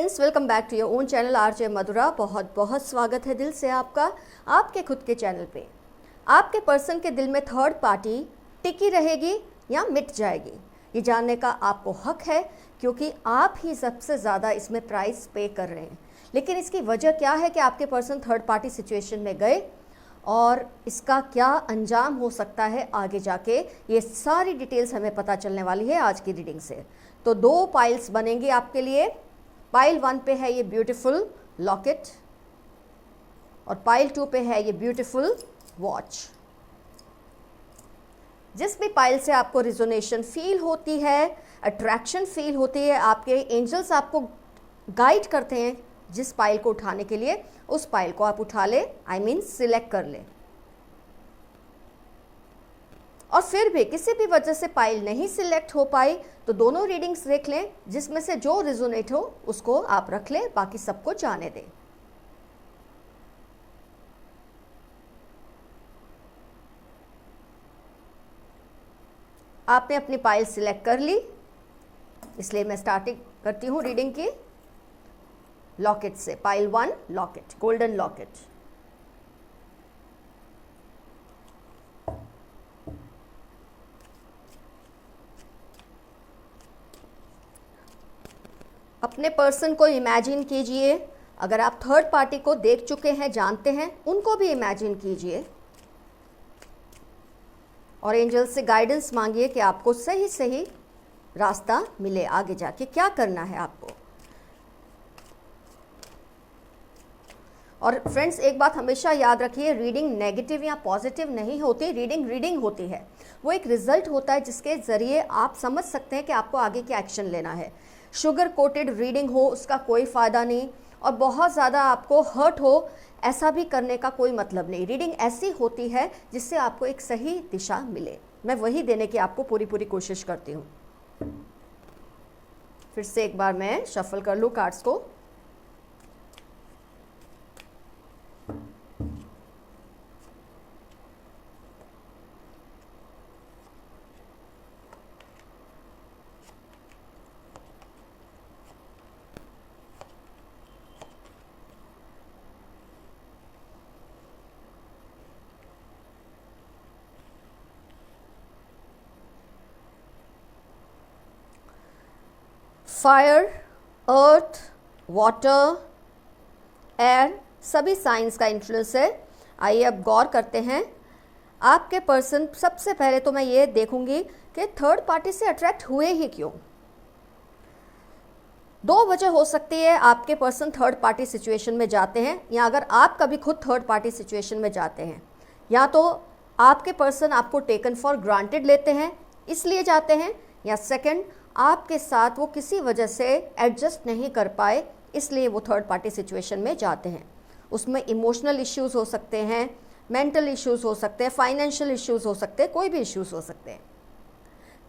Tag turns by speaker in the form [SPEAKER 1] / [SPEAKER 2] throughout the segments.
[SPEAKER 1] Friends, welcome back to your own channel RJ Madhura. बहुत बहुत स्वागत है दिल से आपका आपके खुद के चैनल पे। आपके पर्सन के दिल में थर्ड पार्टी टिकी रहेगी या मिट जाएगी, ये जानने का आपको हक है, क्योंकि आप ही सबसे ज़्यादा इसमें प्राइस पे कर रहे हैं। लेकिन इसकी वजह क्या है कि आपके पर्सन थर्ड पार्टी सिचुएशन में गए और इसका क्या अंजाम हो सकता है आगे जाके, ये सारी डिटेल्स हमें पता चलने वाली है आज की रीडिंग से। तो दो पाइल्स बनेंगे आपके लिए। पाइल 1 पे है ये ब्यूटीफुल लॉकेट और पाइल 2 पे है ये ब्यूटीफुल वॉच। जिस भी पाइल से आपको रिजोनेशन फील होती है, अट्रैक्शन फील होती है, आपके एंजल्स आपको गाइड करते हैं जिस पाइल को उठाने के लिए, उस पाइल को आप उठा ले, आई मीन सिलेक्ट कर ले। और फिर भी किसी भी वजह से पाइल नहीं सिलेक्ट हो पाई तो दोनों रीडिंग्स देख लें, जिसमें से जो रिजोनेट हो उसको आप रख लें, बाकी सबको जाने दें। आपने अपनी पाइल सिलेक्ट कर ली, इसलिए मैं स्टार्टिंग करती हूँ रीडिंग की लॉकेट से। Pile 1 locket, golden locket. अपने पर्सन को इमेजिन कीजिए, अगर आप थर्ड पार्टी को देख चुके हैं, जानते हैं, उनको भी इमेजिन कीजिए और एंजल से गाइडेंस मांगिए कि आपको सही सही रास्ता मिले, आगे जाके क्या करना है आपको। और फ्रेंड्स, एक बात हमेशा याद रखिए, रीडिंग नेगेटिव या पॉजिटिव नहीं होती, रीडिंग होती है। वो एक रिजल्ट होता है जिसके ज़रिए आप समझ सकते हैं कि आपको आगे क्या एक्शन लेना है। शुगर कोटेड रीडिंग हो उसका कोई फ़ायदा नहीं, और बहुत ज़्यादा आपको हर्ट हो ऐसा भी करने का कोई मतलब नहीं। रीडिंग ऐसी होती है जिससे आपको एक सही दिशा मिले। मैं वही देने की आपको पूरी कोशिश करती हूँ। फिर से एक बार मैं शफल कर लूँ कार्ड्स को। फायर, अर्थ, वाटर, एयर, सभी साइंस का इन्फ्लुएंस है। आइए अब गौर करते हैं आपके पर्सन। सबसे पहले तो मैं ये देखूंगी कि थर्ड पार्टी से अट्रैक्ट हुए ही क्यों। दो वजह हो सकती है आपके पर्सन थर्ड पार्टी सिचुएशन में जाते हैं, या अगर आप कभी खुद थर्ड पार्टी सिचुएशन में जाते हैं, या तो आपके पर्सन आपको टेकन फॉर ग्रांटेड लेते हैं इसलिए जाते हैं, या सेकंड आपके साथ वो किसी वजह से एडजस्ट नहीं कर पाए इसलिए वो थर्ड पार्टी सिचुएशन में जाते हैं। उसमें इमोशनल इश्यूज़ हो सकते हैं, मेंटल इश्यूज़ हो सकते हैं, फाइनेंशियल इश्यूज़ हो सकते हैं, कोई भी इश्यूज़ हो सकते हैं।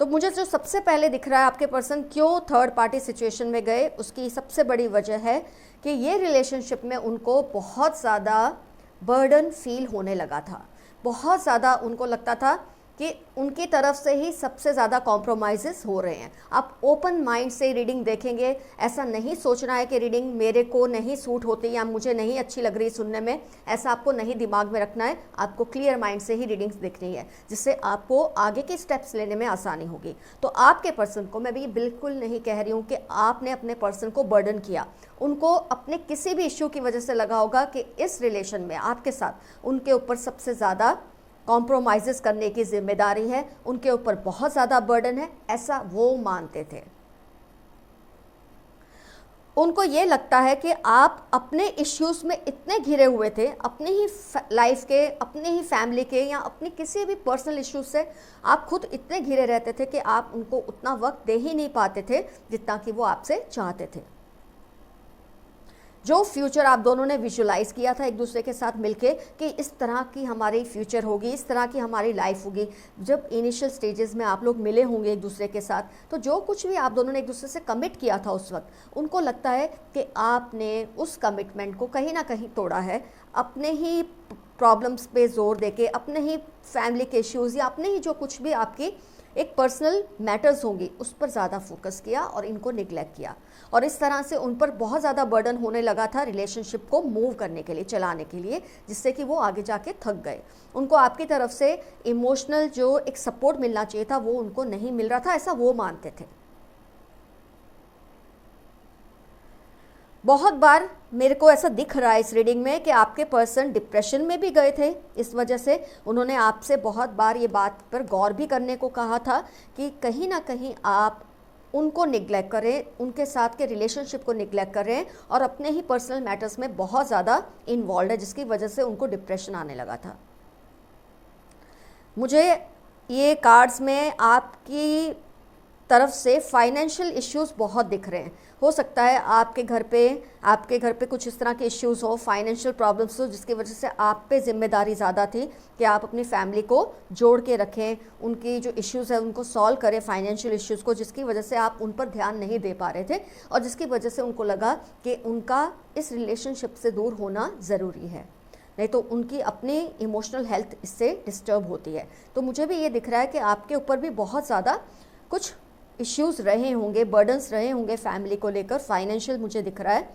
[SPEAKER 1] तो मुझे जो सबसे पहले दिख रहा है आपके पर्सन क्यों थर्ड पार्टी सिचुएशन में गए, उसकी सबसे बड़ी वजह है कि ये रिलेशनशिप में उनको बहुत ज़्यादा बर्डन फील होने लगा था। बहुत ज़्यादा उनको लगता था कि उनकी तरफ से ही सबसे ज़्यादा कॉम्प्रोमाइज़ेस हो रहे हैं। आप ओपन माइंड से रीडिंग देखेंगे, ऐसा नहीं सोचना है कि रीडिंग मेरे को नहीं सूट होती या मुझे नहीं अच्छी लग रही सुनने में, ऐसा आपको नहीं दिमाग में रखना है। आपको क्लियर माइंड से ही रीडिंग्स देखनी है, जिससे आपको आगे के स्टेप्स लेने में आसानी होगी। तो आपके पर्सन को मैं भी बिल्कुल नहीं कह रही हूँ कि आपने अपने पर्सन को बर्डन किया। उनको अपने किसी भी इश्यू की वजह से लगा होगा कि इस रिलेशन में आपके साथ उनके ऊपर सबसे ज़्यादा कॉम्प्रोमाइज़ेस करने की जिम्मेदारी है, उनके ऊपर बहुत ज़्यादा बर्डन है, ऐसा वो मानते थे। उनको ये लगता है कि आप अपने इश्यूज़ में इतने घिरे हुए थे, अपने ही लाइफ के, अपने ही फैमिली के, या अपनी किसी भी पर्सनल इश्यूज से आप खुद इतने घिरे रहते थे कि आप उनको उतना वक्त दे ही नहीं पाते थे जितना कि वो आपसे चाहते थे। जो फ्यूचर आप दोनों ने विजुलाइज़ किया था एक दूसरे के साथ मिलके कि इस तरह की हमारी फ्यूचर होगी, इस तरह की हमारी लाइफ होगी, जब इनिशियल स्टेजेस में आप लोग मिले होंगे एक दूसरे के साथ, तो जो कुछ भी आप दोनों ने एक दूसरे से कमिट किया था उस वक्त, उनको लगता है कि आपने उस कमिटमेंट को कहीं ना कहीं तोड़ा है। अपने ही प्रॉब्लम्स पे जोर देके, अपने ही फैमिली के इश्यूज़ या अपने ही जो कुछ भी आपकी एक पर्सनल मैटर्स होंगी उस पर ज़्यादा फोकस किया और इनको निगलेक्ट किया, और इस तरह से उन पर बहुत ज़्यादा बर्डन होने लगा था रिलेशनशिप को मूव करने के लिए, चलाने के लिए, जिससे कि वो आगे जाके थक गए। उनको आपकी तरफ से इमोशनल जो एक सपोर्ट मिलना चाहिए था वो उनको नहीं मिल रहा था, ऐसा वो मानते थे। बहुत बार मेरे को ऐसा दिख रहा है इस रीडिंग में कि आपके पर्सन डिप्रेशन में भी गए थे, इस वजह से उन्होंने आपसे बहुत बार ये बात पर गौर भी करने को कहा था कि कहीं ना कहीं आप उनको निगलेक्ट करें, उनके साथ के रिलेशनशिप को निगलेक्ट करें और अपने ही पर्सनल मैटर्स में बहुत ज़्यादा इन्वॉल्व है, जिसकी वजह से उनको डिप्रेशन आने लगा था। मुझे ये कार्ड्स में आपकी तरफ से फाइनेंशियल इश्यूज बहुत दिख रहे हैं। हो सकता है आपके घर पे कुछ इस तरह के इश्यूज हो, फाइनेंशियल प्रॉब्लम्स हो, जिसकी वजह से आप पे जिम्मेदारी ज़्यादा थी कि आप अपनी फैमिली को जोड़ के रखें, उनकी जो इश्यूज़ है उनको सॉल्व करें, फाइनेंशियल इश्यूज़ को, जिसकी वजह से आप उन पर ध्यान नहीं दे पा रहे थे और जिसकी वजह से उनको लगा कि उनका इस रिलेशनशिप से दूर होना ज़रूरी है, नहीं तो उनकी अपनी इमोशनल हेल्थ इससे डिस्टर्ब होती है। तो मुझे भी ये दिख रहा है कि आपके ऊपर भी बहुत ज़्यादा कुछ इश्यूज़ रहे होंगे, बर्डन्स रहे होंगे फैमिली को लेकर, फाइनेंशियल मुझे दिख रहा है,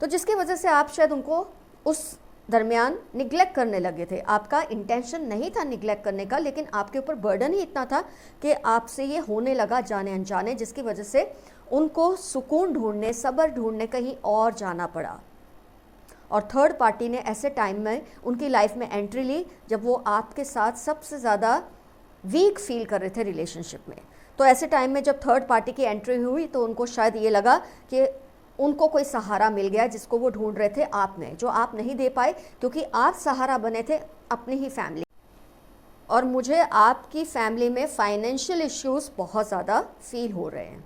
[SPEAKER 1] तो जिसकी वजह से आप शायद उनको उस दरमियान निगलेक्ट करने लगे थे। आपका इंटेंशन नहीं था निगलेक्ट करने का, लेकिन आपके ऊपर बर्डन ही इतना था कि आपसे ये होने लगा जाने अनजाने, जिसकी वजह से उनको सुकून ढूंढने, सब्र ढूंढने कहीं और जाना पड़ा। और थर्ड पार्टी ने ऐसे टाइम में उनकी लाइफ में एंट्री ली जब वो आपके साथ सबसे ज़्यादा वीक फील कर रहे थे रिलेशनशिप में। तो ऐसे टाइम में जब थर्ड पार्टी की एंट्री हुई तो उनको शायद ये लगा कि उनको कोई सहारा मिल गया जिसको वो ढूंढ रहे थे आप में, जो आप नहीं दे पाए क्योंकि आप सहारा बने थे अपनी ही फैमिली। और मुझे आपकी फैमिली में फाइनेंशियल इश्यूज बहुत ज़्यादा फील हो रहे हैं।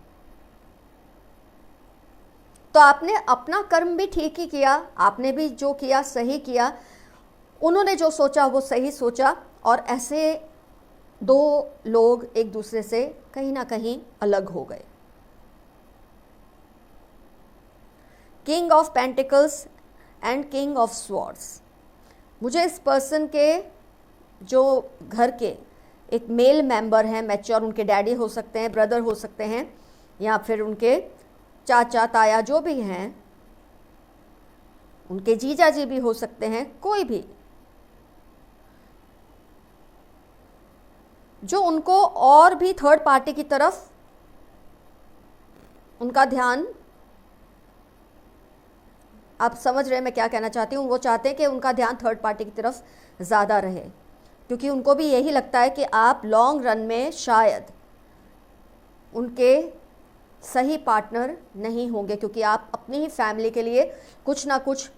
[SPEAKER 1] तो आपने अपना कर्म भी ठीक ही किया, आपने भी जो किया सही किया, उन्होंने जो सोचा वो सही सोचा, और ऐसे दो लोग एक दूसरे से कहीं ना कहीं अलग हो गए। King of pentacles and king of swords. मुझे इस पर्सन के जो घर के एक मेल मेंबर हैं, मैच्योर, उनके डैडी हो सकते हैं, ब्रदर हो सकते हैं, या फिर उनके चाचा ताया जो भी हैं, उनके जीजा जी भी हो सकते हैं, कोई भी जो उनको और भी थर्ड पार्टी की तरफ उनका ध्यान, आप समझ रहे हैं मैं क्या कहना चाहती हूँ, वो चाहते हैं कि उनका ध्यान थर्ड पार्टी की तरफ ज़्यादा रहे, क्योंकि उनको भी यही लगता है कि आप लॉन्ग रन में शायद उनके सही पार्टनर नहीं होंगे, क्योंकि आप अपनी ही फैमिली के लिए कुछ ना कुछ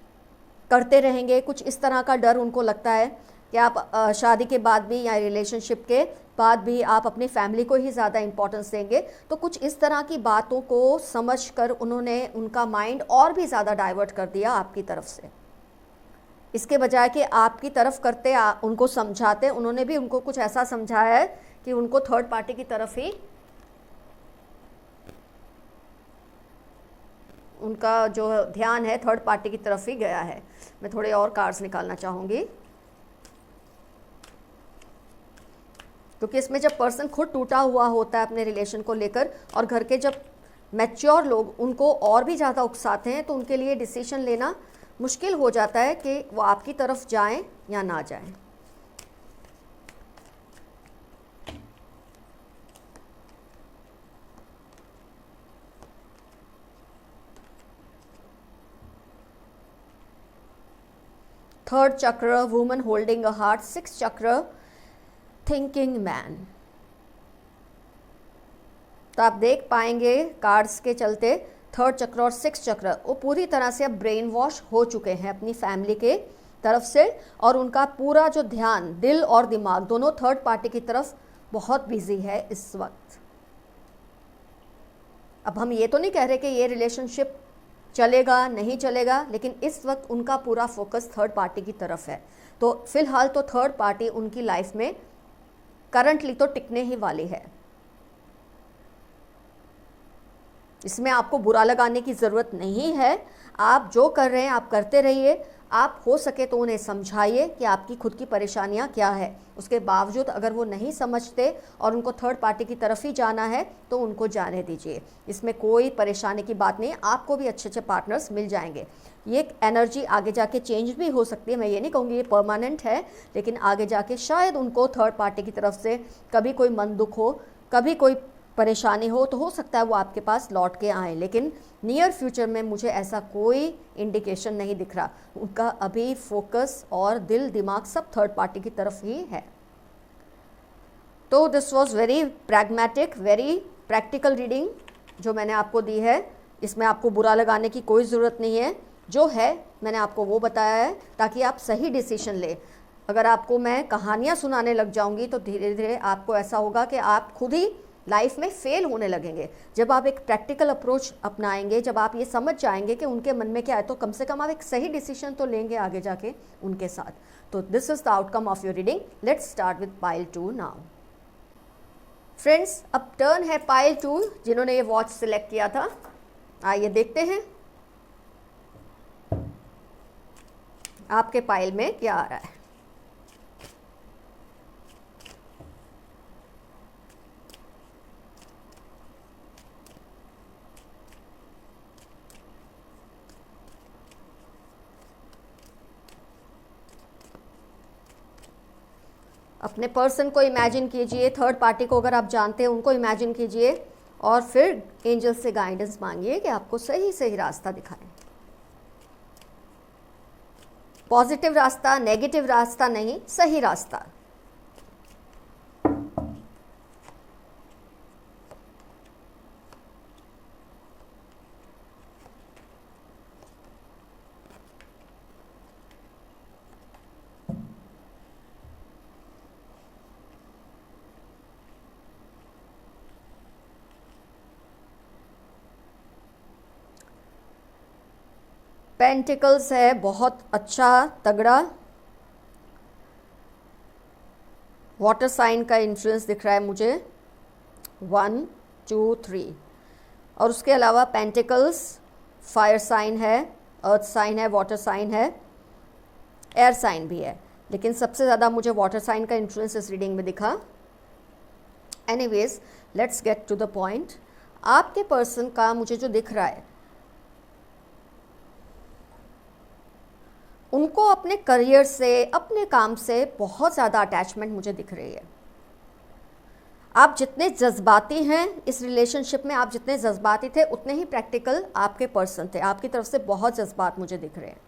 [SPEAKER 1] करते रहेंगे। कुछ इस तरह का डर उनको लगता है कि आप शादी के बाद भी या रिलेशनशिप के बाद भी आप अपनी फैमिली को ही ज़्यादा इम्पोर्टेंस देंगे। तो कुछ इस तरह की बातों को समझकर उन्होंने उनका माइंड और भी ज़्यादा डाइवर्ट कर दिया आपकी तरफ से, इसके बजाय कि आपकी तरफ करते, उनको समझाते। उन्होंने भी उनको कुछ ऐसा समझाया है कि उनको थर्ड पार्टी की तरफ ही उनका जो ध्यान है थर्ड पार्टी की तरफ ही गया है। मैं थोड़े और कार्ड्स निकालना चाहूँगी, क्योंकि इसमें जब पर्सन खुद टूटा हुआ होता है अपने रिलेशन को लेकर, और घर के जब मैच्योर लोग उनको और भी ज़्यादा उकसाते हैं, तो उनके लिए डिसीजन लेना मुश्किल हो जाता है कि वो आपकी तरफ जाएं या ना जाएं। थर्ड चक्र, woman holding a heart. Six चक्र, थिंकिंग मैन। तो आप देख पाएंगे कार्ड्स के चलते थर्ड चक्र और सिक्स चक्र वो पूरी तरह से अब ब्रेन वॉश हो चुके हैं अपनी फैमिली के तरफ से, और उनका पूरा जो ध्यान, दिल और दिमाग दोनों थर्ड पार्टी की तरफ बहुत बिजी है इस वक्त। अब हम ये तो नहीं कह रहे कि ये रिलेशनशिप चलेगा नहीं चलेगा, लेकिन इस वक्त उनका पूरा फोकस थर्ड पार्टी की तरफ है। तो फिलहाल तो थर्ड पार्टी उनकी लाइफ में करंटली तो टिकने ही वाली है। इसमें आपको बुरा लगाने की ज़रूरत नहीं है। आप जो कर रहे हैं आप करते रहिए। आप हो सके तो उन्हें समझाइए कि आपकी खुद की परेशानियां क्या है। उसके बावजूद अगर वो नहीं समझते और उनको थर्ड पार्टी की तरफ ही जाना है तो उनको जाने दीजिए। इसमें कोई परेशानी की बात नहीं, आपको भी अच्छे अच्छे पार्टनर्स मिल जाएंगे। ये एनर्जी आगे जाके चेंज भी हो सकती है, मैं ये नहीं कहूँगी ये परमानेंट है, लेकिन आगे जाके शायद उनको थर्ड पार्टी की तरफ से कभी कोई मन दुख हो, कभी कोई परेशानी हो, तो हो सकता है वो आपके पास लौट के आए, लेकिन नियर फ्यूचर में मुझे ऐसा कोई इंडिकेशन नहीं दिख रहा। उनका अभी फोकस और दिल दिमाग सब थर्ड पार्टी की तरफ ही है। तो this was very pragmatic, very practical reading जो मैंने आपको दी है। इसमें आपको बुरा लगाने की कोई ज़रूरत नहीं है, जो है मैंने आपको वो बताया है ताकि आप सही डिसीजन लें। अगर आपको मैं कहानियाँ सुनाने लग जाऊँगी तो धीरे धीरे आपको ऐसा होगा कि आप खुद ही लाइफ में फेल होने लगेंगे। जब आप एक प्रैक्टिकल अप्रोच अपनाएंगे, जब आप ये समझ जाएंगे कि उनके मन में क्या है, तो कम से कम आप एक सही डिसीजन तो लेंगे आगे जाके उनके साथ। तो this is the outcome of your reading. Let's start with pile 2 now. Friends, अब टर्न है पाइल 2 जिन्होंने ये वॉच सिलेक्ट किया था। आइए देखते हैं आपके पाइल में क्या आ रहा है। अपने पर्सन को इमेजिन कीजिए, थर्ड पार्टी को अगर आप जानते हैं उनको इमेजिन कीजिए और फिर एंजल से गाइडेंस मांगिए कि आपको सही सही रास्ता दिखाएं। पॉजिटिव रास्ता, नेगेटिव रास्ता नहीं, सही रास्ता। पेंटिकल्स है, बहुत अच्छा तगड़ा। वाटर साइन का इन्फ्लुएंस दिख रहा है मुझे, 1 2 3। और उसके अलावा पेंटिकल्स, फायर साइन है, अर्थ साइन है, वाटर साइन है, एयर साइन भी है, लेकिन सबसे ज़्यादा मुझे वाटर साइन का इन्फ्लुएंस इस रीडिंग में दिखा। Anyways, let's get to the point. आपके पर्सन का मुझे जो दिख रहा है, उनको अपने करियर से, अपने काम से बहुत ज़्यादा अटैचमेंट मुझे दिख रही है। आप जितने जज्बाती हैं इस रिलेशनशिप में, आप जितने जज्बाती थे उतने ही प्रैक्टिकल आपके पर्सन थे। आपकी तरफ से बहुत जज्बात मुझे दिख रहे हैं।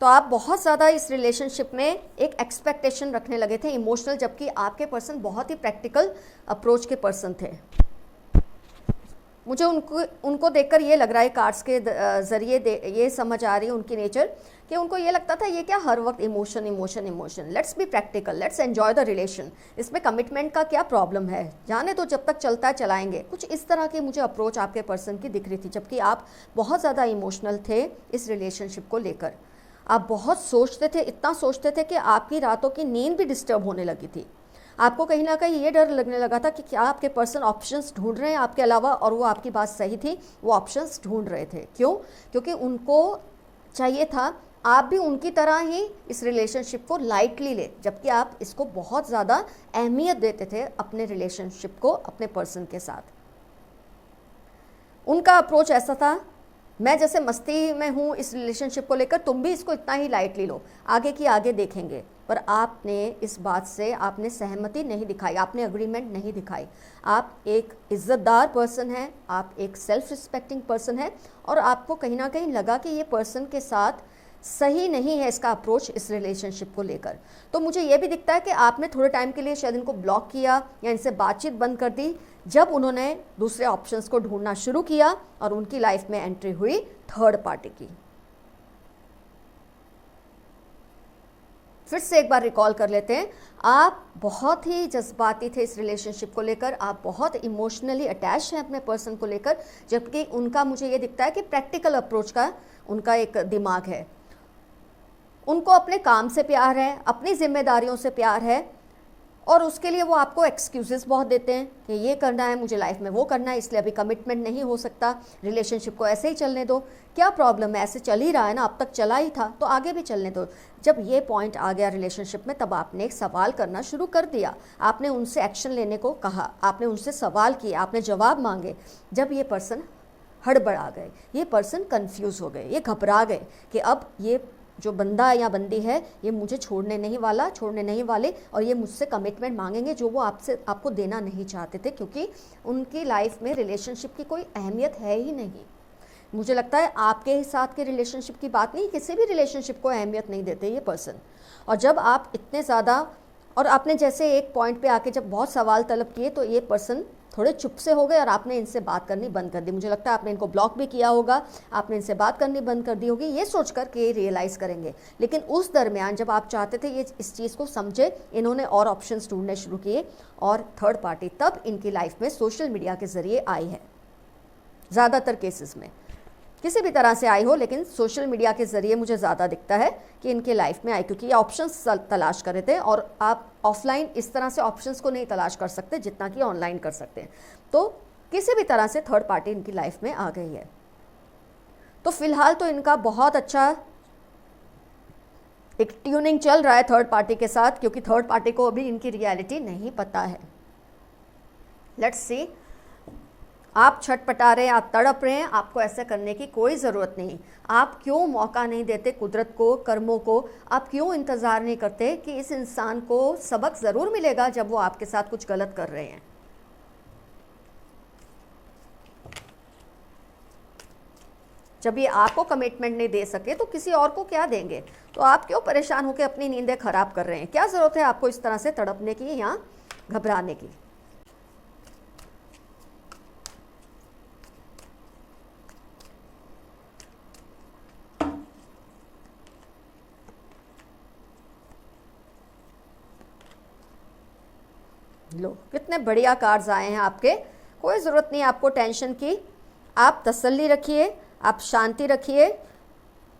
[SPEAKER 1] तो आप बहुत ज़्यादा इस रिलेशनशिप में एक एक्सपेक्टेशन रखने लगे थे, इमोशनल, जबकि आपके पर्सन बहुत ही प्रैक्टिकल अप्रोच के पर्सन थे। मुझे उनको देखकर ये लग रहा है, कार्ड्स के ज़रिए ये समझ आ रही है उनकी नेचर, कि उनको ये लगता था ये क्या हर वक्त emotion emotion emotion. Let's be practical, let's enjoy the relation. इसमें कमिटमेंट का क्या प्रॉब्लम है, जाने तो जब तक चलता है चलाएंगे। कुछ इस तरह की मुझे अप्रोच आपके पर्सन की दिख रही थी, जबकि आप बहुत ज़्यादा इमोशनल थे इस रिलेशनशिप को लेकर। आप बहुत सोचते थे, इतना सोचते थे कि आपकी रातों की नींद भी डिस्टर्ब होने लगी थी। आपको कहीं ना कहीं ये डर लगने लगा था कि क्या आपके पर्सन ऑप्शंस ढूंढ रहे हैं आपके अलावा, और वो आपकी बात सही थी, वो ऑप्शंस ढूंढ रहे थे। क्यों? क्योंकि उनको चाहिए था आप भी उनकी तरह ही इस रिलेशनशिप को लाइटली ले, जबकि आप इसको बहुत ज़्यादा अहमियत देते थे अपने रिलेशनशिप को अपने पर्सन के साथ। उनका अप्रोच ऐसा था, मैं जैसे मस्ती में हूँ इस रिलेशनशिप को लेकर, तुम भी इसको इतना ही लाइटली लो, आगे की आगे देखेंगे। पर आपने इस बात से आपने सहमति नहीं दिखाई, आपने अग्रीमेंट नहीं दिखाई। आप एक इज़्ज़तदार पर्सन हैं, आप एक सेल्फ रिस्पेक्टिंग पर्सन हैं, और आपको कहीं ना कहीं लगा कि ये पर्सन के साथ सही नहीं है इसका अप्रोच इस रिलेशनशिप को लेकर। तो मुझे ये भी दिखता है कि आपने थोड़े टाइम के लिए शायद इनको ब्लॉक किया या इनसे बातचीत बंद कर दी, जब उन्होंने दूसरे ऑप्शंस को ढूंढना शुरू किया और उनकी लाइफ में एंट्री हुई थर्ड पार्टी की। फिर से एक बार रिकॉल कर लेते हैं, आप बहुत ही जज्बाती थे इस रिलेशनशिप को लेकर, आप बहुत इमोशनली अटैच हैं अपने पर्सन को लेकर, जबकि उनका मुझे ये दिखता है कि प्रैक्टिकल अप्रोच का उनका एक दिमाग है। उनको अपने काम से प्यार है, अपनी जिम्मेदारियों से प्यार है, और उसके लिए वो आपको एक्सक्यूजेस बहुत देते हैं कि ये करना है, मुझे लाइफ में वो करना है, इसलिए अभी कमिटमेंट नहीं हो सकता, रिलेशनशिप को ऐसे ही चलने दो, क्या प्रॉब्लम है, ऐसे चल ही रहा है ना, अब तक चला ही था तो आगे भी चलने दो। जब ये पॉइंट आ गया रिलेशनशिप में, तब आपने एक सवाल करना शुरू कर दिया, आपने उनसे एक्शन लेने को कहा, आपने उनसे सवाल किए, आपने जवाब मांगे। जब ये पर्सन हड़बड़ा गए, ये पर्सन कंफ्यूज हो गए, ये घबरा गए कि अब ये जो बंदा या बंदी है ये मुझे छोड़ने नहीं वाले, और ये मुझसे कमिटमेंट मांगेंगे जो वो आपको देना नहीं चाहते थे, क्योंकि उनकी लाइफ में रिलेशनशिप की कोई अहमियत है ही नहीं। मुझे लगता है आपके साथ के रिलेशनशिप की बात नहीं, किसी भी रिलेशनशिप को अहमियत नहीं देते ये पर्सन। और जब आप इतने ज़्यादा, और आपने जैसे एक पॉइंट पे आके जब बहुत सवाल तलब किए, तो ये पर्सन थोड़े चुप से हो गए और आपने इनसे बात करनी बंद कर दी। मुझे लगता है आपने इनको ब्लॉक भी किया होगा, आपने इनसे बात करनी बंद कर दी होगी, ये सोचकर कि ये रियलाइज़ करेंगे। लेकिन उस दरमियान जब आप चाहते थे ये इस चीज़ को समझे, इन्होंने और ऑप्शंस ढूंढने शुरू किए, और थर्ड पार्टी तब इनकी लाइफ में सोशल मीडिया के ज़रिए आई है। ज़्यादातर केसेस में किसी भी तरह से आई हो, लेकिन सोशल मीडिया के ज़रिए मुझे ज़्यादा दिखता है कि इनके लाइफ में आई, क्योंकि ये ऑप्शंस तलाश कर रहे थे, और आप ऑफलाइन इस तरह से ऑप्शंस को नहीं तलाश कर सकते जितना कि ऑनलाइन कर सकते हैं। तो किसी भी तरह से थर्ड पार्टी इनकी लाइफ में आ गई है। तो फिलहाल तो इनका बहुत अच्छा एक ट्यूनिंग चल रहा है थर्ड पार्टी के साथ, क्योंकि थर्ड पार्टी को अभी इनकी रियलिटी नहीं पता है। लेट्स सी, आप छटपटा रहे हैं, आप तड़प रहे हैं, आपको ऐसा करने की कोई ज़रूरत नहीं। आप क्यों मौका नहीं देते कुदरत को, कर्मों को? आप क्यों इंतज़ार नहीं करते कि इस इंसान को सबक ज़रूर मिलेगा जब वो आपके साथ कुछ गलत कर रहे हैं? जब ये आपको कमिटमेंट नहीं दे सके तो किसी और को क्या देंगे? तो आप क्यों परेशान होकर अपनी नींदें ख़राब कर रहे हैं? क्या ज़रूरत है आपको इस तरह से तड़पने की या घबराने की? लो, कितने बढ़िया कार्ड्स आए हैं आपके। कोई ज़रूरत नहीं आपको टेंशन की, आप तसल्ली रखिए, आप शांति रखिए।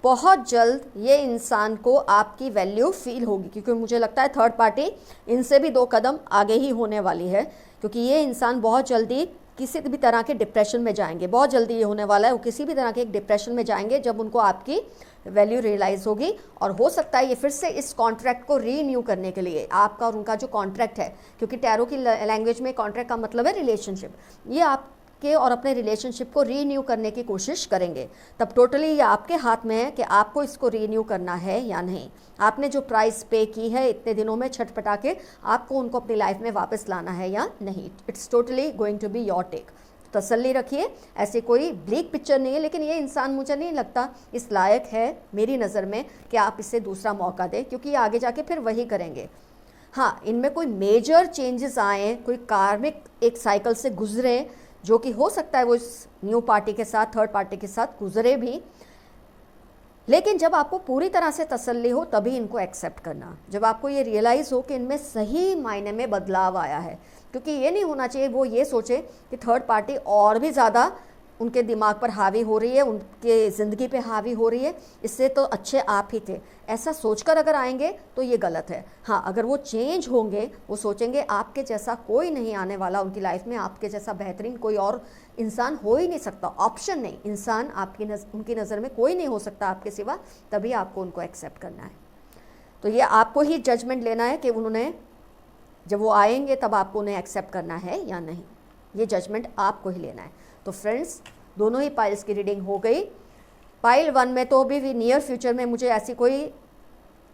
[SPEAKER 1] बहुत जल्द ये इंसान को आपकी वैल्यू फील होगी, क्योंकि मुझे लगता है थर्ड पार्टी इनसे भी 2 कदम आगे ही होने वाली है, क्योंकि ये इंसान बहुत जल्दी किसी भी तरह के डिप्रेशन में जाएंगे। बहुत जल्दी ये होने वाला है, वो किसी भी तरह के एक डिप्रेशन में जाएंगे जब उनको आपकी वैल्यू रियलाइज़ होगी। और हो सकता है ये फिर से इस कॉन्ट्रैक्ट को रीन्यू करने के लिए, आपका और उनका जो कॉन्ट्रैक्ट है, क्योंकि टैरो की लैंग्वेज में कॉन्ट्रैक्ट का मतलब है रिलेशनशिप, ये आपके और अपने रिलेशनशिप को रीन्यू करने की कोशिश करेंगे। तब टोटली ये आपके हाथ में है कि आपको इसको रीन्यू करना है या नहीं। आपने जो प्राइस पे की है इतने दिनों में छटपटा के, आपको उनको अपनी लाइफ में वापस लाना है या नहीं। It's totally going to be your take. तसल्ली रखिए, ऐसी कोई ब्लीक पिक्चर नहीं है, लेकिन ये इंसान मुझे नहीं लगता इस लायक है मेरी नज़र में कि आप इसे दूसरा मौका दें, क्योंकि ये आगे जाके फिर वही करेंगे। हाँ, इनमें कोई मेजर चेंजेस आए, कोई कार्मिक एक साइकिल से गुजरे, जो कि हो सकता है वो इस न्यू पार्टी के साथ, थर्ड पार्टी के साथ गुजरे भी, लेकिन जब आपको पूरी तरह से तसल्ली हो तभी इनको एक्सेप्ट करना। जब आपको ये रियलाइज़ हो कि इनमें सही मायने में बदलाव आया है, क्योंकि ये नहीं होना चाहिए वो ये सोचे कि थर्ड पार्टी और भी ज़्यादा उनके दिमाग पर हावी हो रही है, उनके ज़िंदगी पे हावी हो रही है, इससे तो अच्छे आप ही थे। ऐसा सोचकर अगर आएंगे तो ये गलत है। हाँ, अगर वो चेंज होंगे, वो सोचेंगे आपके जैसा कोई नहीं आने वाला उनकी लाइफ में, आपके जैसा बेहतरीन कोई और इंसान हो ही नहीं सकता, ऑप्शन नहीं, इंसान आपकी उनकी नज़र में कोई नहीं हो सकता आपके सिवा, तभी आपको उनको एक्सेप्ट करना है। तो ये आपको ही जजमेंट लेना है कि उन्होंने, जब वो आएंगे तब आपको उन्हें एक्सेप्ट करना है या नहीं, ये जजमेंट आपको ही लेना है। तो फ्रेंड्स, दोनों ही पाइल्स की रीडिंग हो गई। पाइल 1 में तो अभी भी नियर फ्यूचर में मुझे ऐसी कोई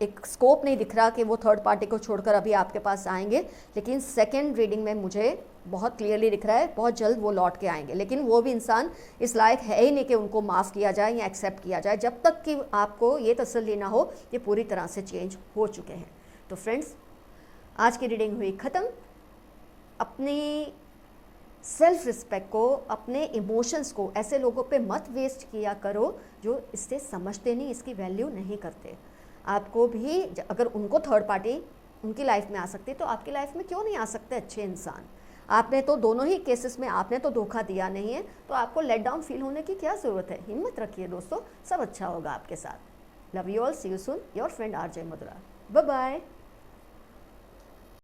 [SPEAKER 1] एक स्कोप नहीं दिख रहा कि वो थर्ड पार्टी को छोड़कर अभी आपके पास आएंगे, लेकिन सेकंड रीडिंग में मुझे बहुत क्लियरली दिख रहा है बहुत जल्द वो लौट के आएंगे। लेकिन वो भी इंसान इस लायक है ही नहीं कि उनको माफ़ किया जाए या एक्सेप्ट किया जाए, जब तक कि आपको ये तसल्ली ना हो कि पूरी तरह से चेंज हो चुके हैं। तो फ्रेंड्स, आज की रीडिंग हुई ख़त्म। अपनी सेल्फ रिस्पेक्ट को, अपने इमोशंस को ऐसे लोगों पे मत वेस्ट किया करो जो इससे समझते नहीं, इसकी वैल्यू नहीं करते। आपको भी अगर उनको थर्ड पार्टी उनकी लाइफ में आ सकती है तो आपकी लाइफ में क्यों नहीं आ सकते अच्छे इंसान? आपने तो दोनों ही केसेस में आपने तो धोखा दिया नहीं है, तो आपको लेट डाउन फील होने की क्या ज़रूरत है? हिम्मत रखिए दोस्तों, सब अच्छा होगा आपके साथ। Love you all, see you soon, your friend RJ Madhura. Bye bye.